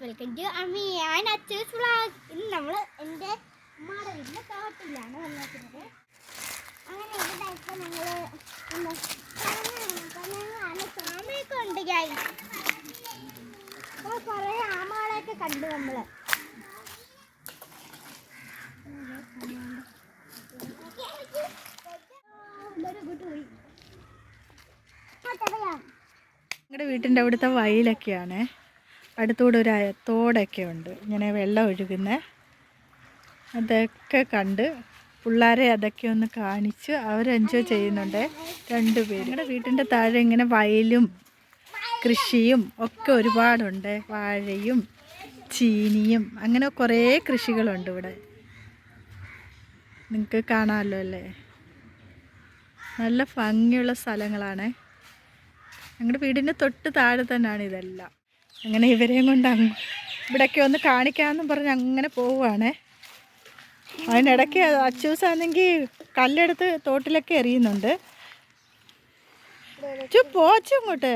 Welcome to അമ്മി and Achus vlog. ഇന്ന് നമ്മൾ എൻ്റെ അമ്മയുടെ വീട്ടിലെ തോട്ടിലാണ് വന്നിരിക്കുന്നത്. അങ്ങനെ ഇവിടെയൊക്കെ ഞങ്ങൾ ആമയൊക്കെ ഉണ്ട് ഗൈസ്. അപ്പോൾ കുറേ ആമകളെയൊക്കെ കണ്ടു നമ്മൾ. ഞങ്ങളുടെ വീട്ടിൻ്റെ അവിടുത്തെ വയലൊക്കെയാണ്. അടുത്തൂടെ ഒരു തോടൊക്കെ ഉണ്ട്, ഇങ്ങനെ വെള്ളം ഒഴുകുന്ന. അതൊക്കെ കണ്ട് പിള്ളേരെ അതൊക്കെ ഒന്ന് കാണിച്ച് അവർ എൻജോയ് ചെയ്യുന്നുണ്ട് രണ്ടുപേരും. ഞങ്ങളുടെ വീട്ടിൻ്റെ താഴെ ഇങ്ങനെ വയലും കൃഷിയും ഒക്കെ ഒരുപാടുണ്ട്. വാഴയും ചീനിയും അങ്ങനെ കുറേ കൃഷികളുണ്ട് ഇവിടെ. നിങ്ങൾക്ക് കാണാമല്ലോ അല്ലേ, നല്ല ഭംഗിയുള്ള സ്ഥലങ്ങളാണ്. ഞങ്ങളുടെ വീടിൻ്റെ തൊട്ട് താഴെ തന്നെയാണ് ഇതെല്ലാം. അങ്ങനെ ഇവരെയും കൊണ്ട് ഇവിടെയൊക്കെ ഒന്ന് കാണിക്കാമെന്നും പറഞ്ഞ് അങ്ങനെ പോവുകയാണ്. അതിനിടയ്ക്ക് അച്ചൂസാണെങ്കിൽ കല്ലെടുത്ത് തോട്ടിലൊക്കെ എറിയുന്നുണ്ട്. പോച്ചു ഇങ്ങോട്ട്.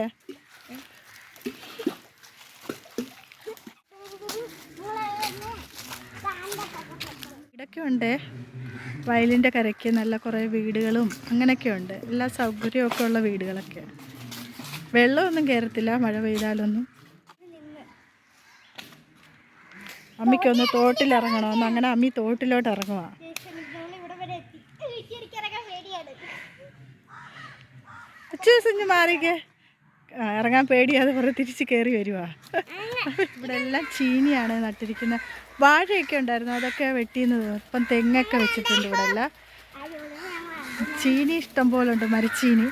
ഇവിടെയൊക്കെ ഉണ്ട് വയലിൻ്റെ കരയ്ക്ക് നല്ല കുറേ വീടുകളും അങ്ങനെയൊക്കെ ഉണ്ട്. എല്ലാ സൗകര്യമൊക്കെ ഉള്ള വീടുകളൊക്കെ. വെള്ളമൊന്നും കയറത്തില്ല മഴ പെയ്താലൊന്നും. അമ്മിക്കൊന്ന് തോട്ടിലിറങ്ങണമെന്ന്, അങ്ങനെ അമ്മി തോട്ടിലോട്ട് ഇറങ്ങുക. അച്ചൂസിഞ്ഞ് മാറിക്ക്, ഇറങ്ങാൻ പേടിയാതെ കുറേ തിരിച്ച് കയറി വരുവാ. ഇവിടെ എല്ലാം ചീനിയാണ് നട്ടിരിക്കുന്നത്. വാഴയൊക്കെ ഉണ്ടായിരുന്നു, അതൊക്കെ വെട്ടിയെന്ന്. ഇപ്പം തെങ്ങൊക്കെ വെച്ചിട്ടുണ്ട് ഇവിടെ എല്ലാം. ചീനി ഇഷ്ടം പോലെ ഉണ്ട്, മരച്ചീനി.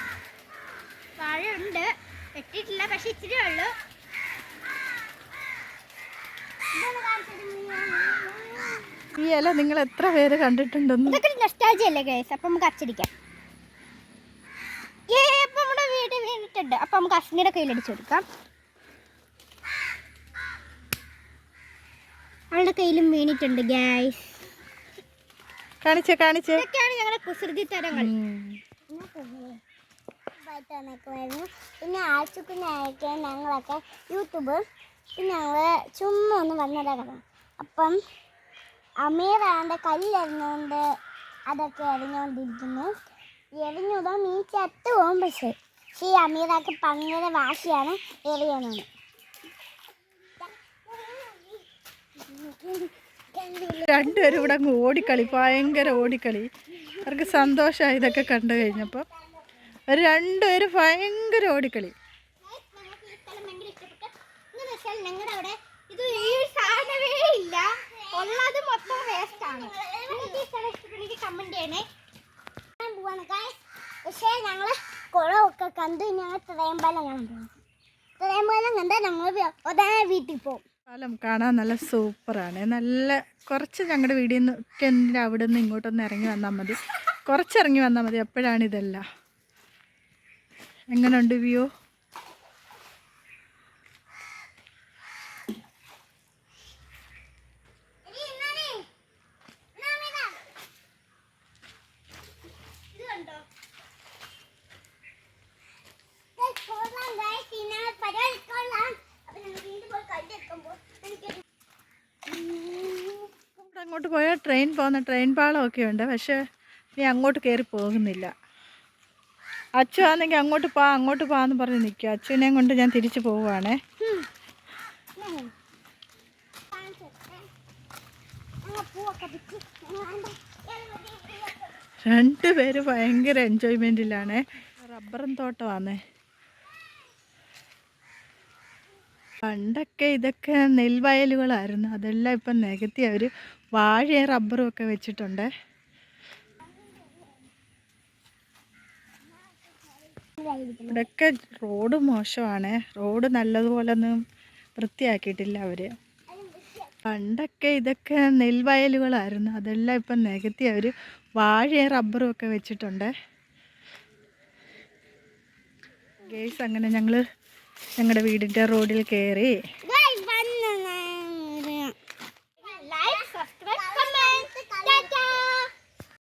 ഈ ഇല നിങ്ങൾ എത്ര പേര് കണ്ടിട്ടുണ്ടെന്ന്. അപ്പം നമുക്ക് അച്ചടിക്കാം. നമ്മുടെ വീട് വീണിട്ടുണ്ട്. അപ്പം നമുക്ക് അശ്മിയുടെ കയ്യിലടിച്ചു കൊടുക്കാം. അവളുടെ കയ്യിലും വീണിട്ടുണ്ട് ഗൈസ്. ഇതൊക്കെയാണ് ഞങ്ങളുടെ കുസൃതി തരങ്ങൾ. പിന്നെ ആഴ്ചക്കുഞ്ഞായിട്ട് ഞങ്ങളൊക്കെ യൂട്യൂബ് പിന്നെ ഞങ്ങൾ ചുമ്മാ ഒന്ന് വന്നതാണ്. അപ്പം അമീറാണ്ട് കല്ലെറിഞ്ഞുകൊണ്ട് അതൊക്കെ എറിഞ്ഞുകൊണ്ടിരിക്കുന്നു. എറിഞ്ഞതോ നീ ചത്തു പോകും. പക്ഷേ ഈ അമീറാക്ക് ഭയങ്കര വാശിയാണ് എറിയണമെന്ന്. രണ്ടുപേരും ഇവിടെ അങ്ങ് ഓടിക്കളി, ഭയങ്കര ഓടിക്കളി. അവർക്ക് സന്തോഷമായി ഇതൊക്കെ കണ്ടു കഴിഞ്ഞപ്പോൾ. രണ്ടുപേരും ഭയങ്കര ഓടിക്കളി. ഞങ്ങളുടെ അവിടെ ഇത് ഈ സാധനമേ ഇല്ല, ഉള്ളത് മൊത്തം വേസ്റ്റ് ആണ്. കമന്റ് ചെയ്യണേ. പക്ഷേ ഞങ്ങൾ കുളമൊക്കെ കണ്ട് ഞങ്ങൾ തിരയമ്പാലം കാണാൻ പോകും. തിരയമ്പാലം കണ്ടാൽ ഞങ്ങൾ ഉടനെ വീട്ടിൽ പോകും. സ്ഥലം കാണാൻ നല്ല സൂപ്പറാണ്. നല്ല കുറച്ച് ഞങ്ങളുടെ വീടിൽ നിന്ന് അവിടെ നിന്ന് ഇങ്ങോട്ടൊന്ന് ഇറങ്ങി വന്നാൽ മതി, കുറച്ചിറങ്ങി വന്നാൽ മതി. അപ്പോഴാണ് ഇതെല്ലാം. എങ്ങനെയുണ്ട് വ്യൂ? അങ്ങോട്ട് പോയാൽ ട്രെയിൻ പോകുന്ന ട്രെയിൻ പാളമൊക്കെ ഉണ്ട്. പക്ഷേ നീ അങ്ങോട്ട് കയറി പോകുന്നില്ല. അച്ചു ആണെങ്കിൽ അങ്ങോട്ട് പോകാമെന്ന് പറഞ്ഞ് നിൽക്കുക. അച്ചുവിനെയും കൊണ്ട് ഞാൻ തിരിച്ചു പോവുകയാണേ. രണ്ടുപേര് ഭയങ്കര എൻജോയ്മെൻറ്റിലാണ്. റബ്ബറും തോട്ടമാണ്. പണ്ടൊക്കെ ഇതൊക്കെ നെൽവയലുകളായിരുന്നു, അതെല്ലാം ഇപ്പം നികത്തി അവർ വാഴയും റബ്ബറും ഒക്കെ വെച്ചിട്ടുണ്ട്. ഇവിടെയൊക്കെ റോഡ് മോശമാണ്. റോഡ് നല്ലതുപോലെ ഒന്നും വൃത്തിയാക്കിയിട്ടില്ല അവർ. പണ്ടൊക്കെ ഇതൊക്കെ നെൽവയലുകളായിരുന്നു, അതെല്ലാം ഇപ്പം നികത്തി അവർ വാഴയും റബ്ബറും ഒക്കെ വെച്ചിട്ടുണ്ട്. ഗേസ് അങ്ങനെ ഞങ്ങൾ ഞങ്ങളുടെ വീടിൻ്റെ റോഡിൽ കയറി.